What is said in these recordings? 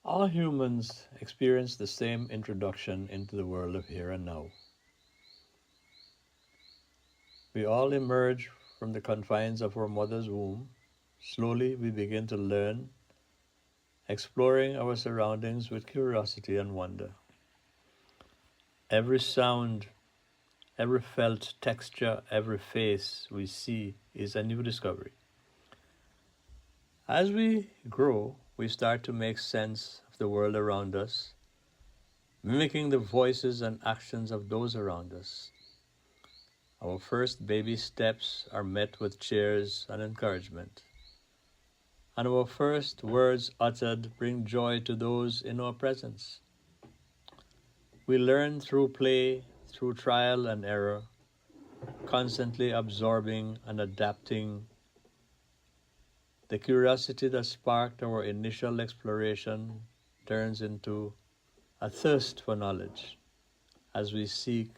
All humans experience the same introduction into the world of here and now. We all emerge from the confines of our mother's womb. Slowly, we begin to learn, exploring our surroundings with curiosity and wonder. Every sound, every felt texture, every face we see is a new discovery. As we grow, we start to make sense of the world around us, mimicking the voices and actions of those around us. Our first baby steps are met with cheers and encouragement, and our first words uttered bring joy to those in our presence. We learn through play, through trial and error, constantly absorbing and adapting. The curiosity that sparked our initial exploration turns into a thirst for knowledge as we seek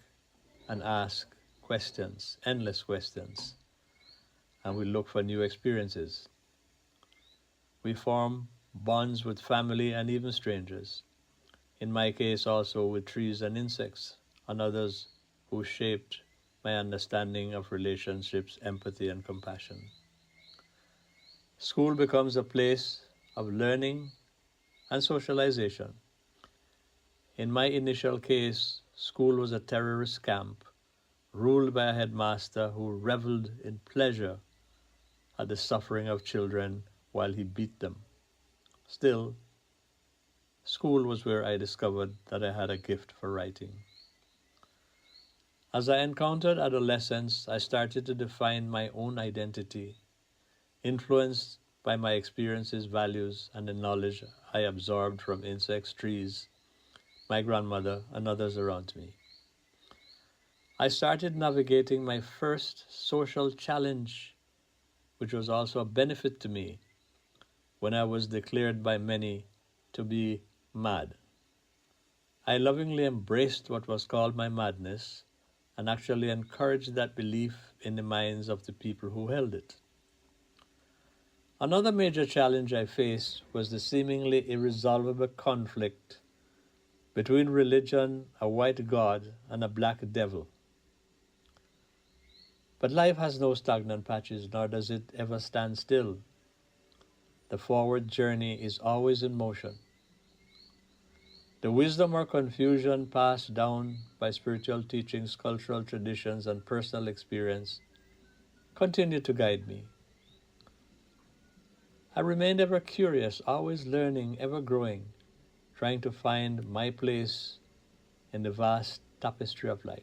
and ask questions, endless questions, and we look for new experiences. We form bonds with family and even strangers. In my case, also with trees and insects, and others who shaped my understanding of relationships, empathy, and compassion. School becomes a place of learning and socialization. In my initial case, school was a terrorist camp ruled by a headmaster who reveled in pleasure at the suffering of children while he beat them. Still, school was where I discovered that I had a gift for writing. As I encountered adolescence, I started to define my own identity, influenced by my experiences, values, and the knowledge I absorbed from insects, trees, my grandmother, and others around me. I started navigating my first social challenge, which was also a benefit to me when I was declared by many to be mad. I lovingly embraced what was called my madness and actually encouraged that belief in the minds of the people who held it. Another major challenge I faced was the seemingly irresolvable conflict between religion, a white God, and a black devil. But life has no stagnant patches, nor does it ever stand still. The forward journey is always in motion. The wisdom or confusion passed down by spiritual teachings, cultural traditions, and personal experience continue to guide me. I remained ever curious, always learning, ever growing, trying to find my place in the vast tapestry of life.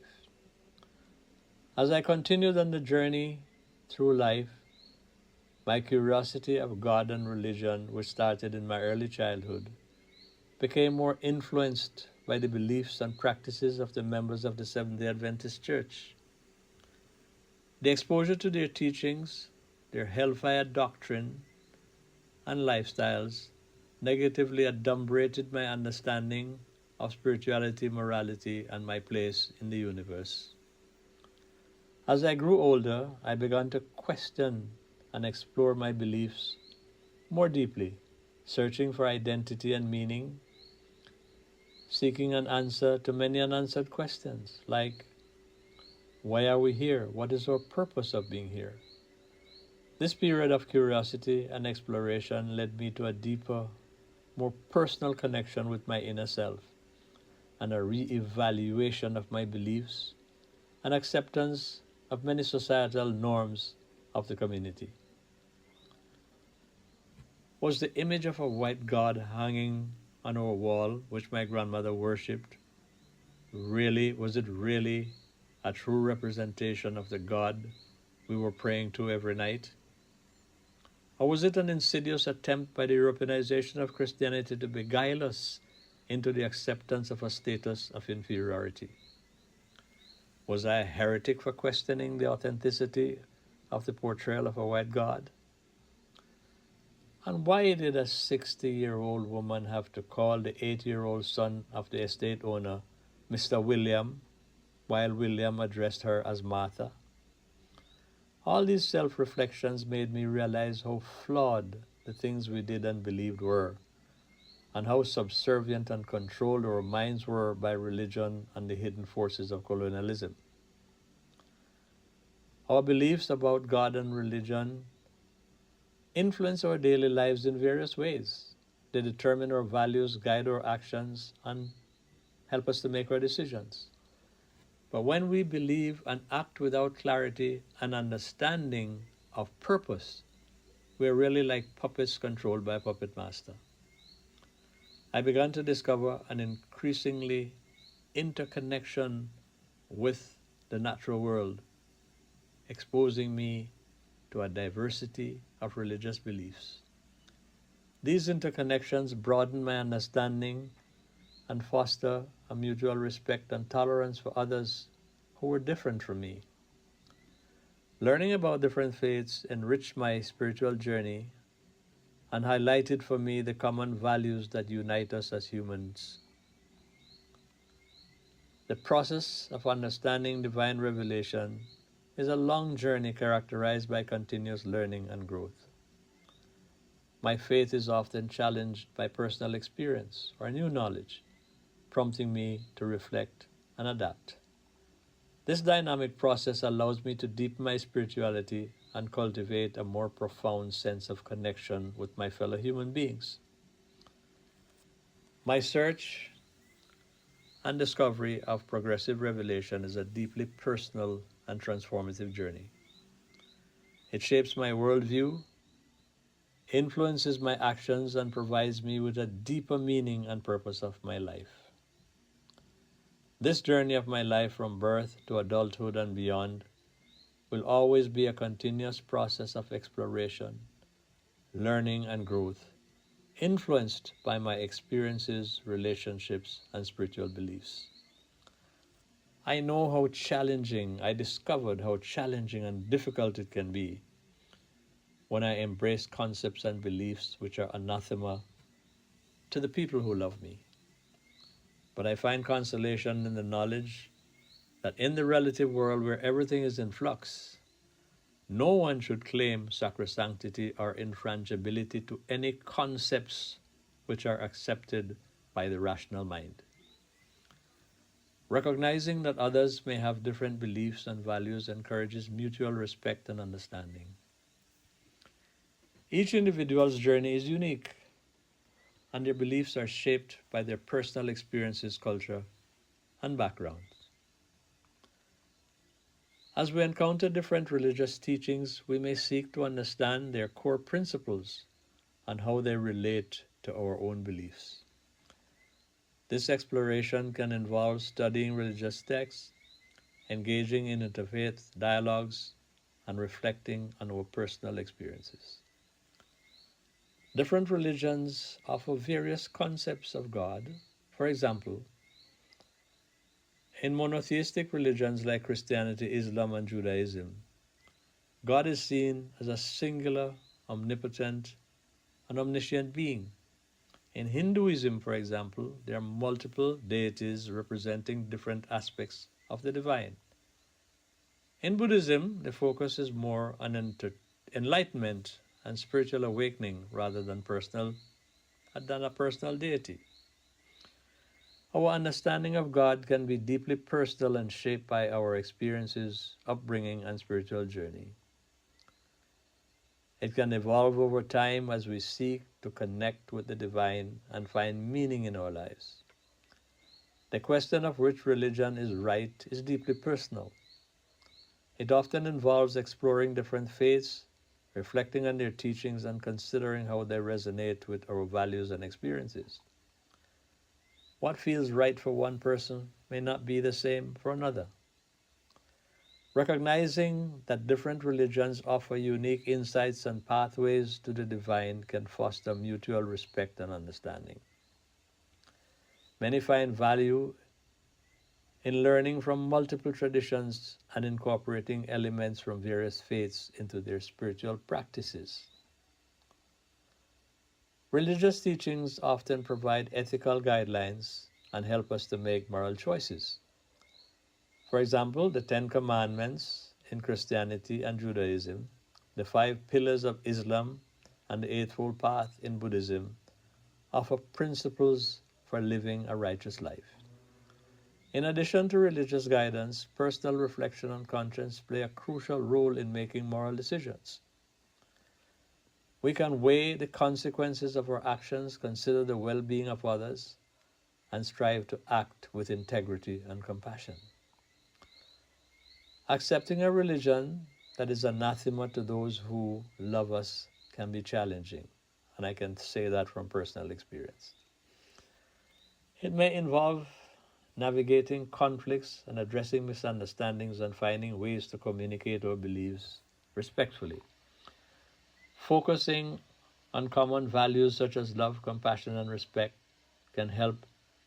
As I continued on the journey through life, my curiosity of God and religion, which started in my early childhood, became more influenced by the beliefs and practices of the members of the Seventh-day Adventist Church. The exposure to their teachings, their hellfire doctrine, and lifestyles negatively adumbrated my understanding of spirituality, morality, and my place in the universe. As I grew older, I began to question and explore my beliefs more deeply, searching for identity and meaning, seeking an answer to many unanswered questions like, why are we here? What is our purpose of being here? This period of curiosity and exploration led me to a deeper, more personal connection with my inner self and a re-evaluation of my beliefs and acceptance of many societal norms of the community. Was the image of a white god hanging on our wall, which my grandmother worshipped, was it really a true representation of the God we were praying to every night? Or was it an insidious attempt by the Europeanization of Christianity to beguile us into the acceptance of a status of inferiority? Was I a heretic for questioning the authenticity of the portrayal of a white God? And why did a 60-year-old woman have to call the 8-year-old son of the estate owner Mr. William, while William addressed her as Martha? All these self-reflections made me realize how flawed the things we did and believed were, and how subservient and controlled our minds were by religion and the hidden forces of colonialism. Our beliefs about God and religion influence our daily lives in various ways. They determine our values, guide our actions, and help us to make our decisions. But when we believe and act without clarity and understanding of purpose, we're really like puppets controlled by a puppet master. I began to discover an increasingly interconnection with the natural world, exposing me to a diversity of religious beliefs. These interconnections broaden my understanding and foster a mutual respect and tolerance for others who were different from me. Learning about different faiths enriched my spiritual journey and highlighted for me the common values that unite us as humans. The process of understanding divine revelation is a long journey characterized by continuous learning and growth. My faith is often challenged by personal experience or new knowledge, prompting me to reflect and adapt. This dynamic process allows me to deepen my spirituality and cultivate a more profound sense of connection with my fellow human beings. My search and discovery of progressive revelation is a deeply personal and transformative journey. It shapes my worldview, influences my actions, and provides me with a deeper meaning and purpose of my life. This journey of my life from birth to adulthood and beyond will always be a continuous process of exploration, learning, and growth, influenced by my experiences, relationships, and spiritual beliefs. I discovered how challenging and difficult it can be when I embrace concepts and beliefs which are anathema to the people who love me. But I find consolation in the knowledge that in the relative world where everything is in flux, no one should claim sacrosanctity or infrangibility to any concepts which are accepted by the rational mind. Recognizing that others may have different beliefs and values encourages mutual respect and understanding. Each individual's journey is unique, and their beliefs are shaped by their personal experiences, culture, and backgrounds. As we encounter different religious teachings, we may seek to understand their core principles and how they relate to our own beliefs. This exploration can involve studying religious texts, engaging in interfaith dialogues, and reflecting on our personal experiences. Different religions offer various concepts of God. For example, in monotheistic religions like Christianity, Islam, and Judaism, God is seen as a singular, omnipotent, and omniscient being. In Hinduism, for example, there are multiple deities representing different aspects of the divine. In Buddhism, the focus is more on enlightenment and spiritual awakening rather than a personal deity. Our understanding of God can be deeply personal and shaped by our experiences, upbringing, and spiritual journey. It can evolve over time as we seek to connect with the divine and find meaning in our lives. The question of which religion is right is deeply personal. It often involves exploring different faiths, reflecting on their teachings, and considering how they resonate with our values and experiences. What feels right for one person may not be the same for another. Recognizing that different religions offer unique insights and pathways to the divine can foster mutual respect and understanding. Many find value in learning from multiple traditions and incorporating elements from various faiths into their spiritual practices. Religious teachings often provide ethical guidelines and help us to make moral choices. For example, the Ten Commandments in Christianity and Judaism, the 5 pillars of Islam, and the Eightfold Path in Buddhism offer principles for living a righteous life. In addition to religious guidance, personal reflection and conscience play a crucial role in making moral decisions. We can weigh the consequences of our actions, consider the well-being of others, and strive to act with integrity and compassion. Accepting a religion that is anathema to those who love us can be challenging, and I can say that from personal experience. It may involve navigating conflicts and addressing misunderstandings and finding ways to communicate our beliefs respectfully. Focusing on common values such as love, compassion, and respect can help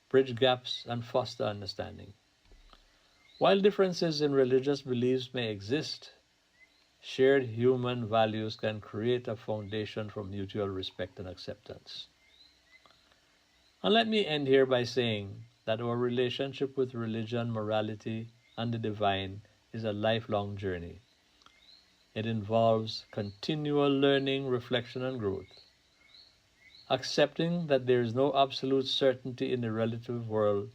bridge gaps and foster understanding. While differences in religious beliefs may exist, shared human values can create a foundation for mutual respect and acceptance. And let me end here by saying that our relationship with religion, morality, and the divine is a lifelong journey. It involves continual learning, reflection, and growth. Accepting that there is no absolute certainty in the relative world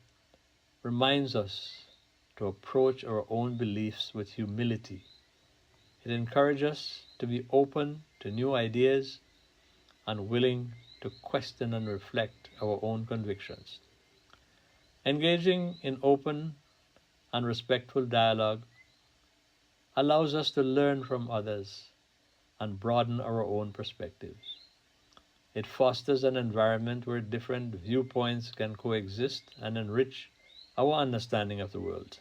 reminds us to approach our own beliefs with humility. It encourages us to be open to new ideas and willing to question and reflect our own convictions. Engaging in open and respectful dialogue allows us to learn from others and broaden our own perspectives. It fosters an environment where different viewpoints can coexist and enrich our understanding of the world.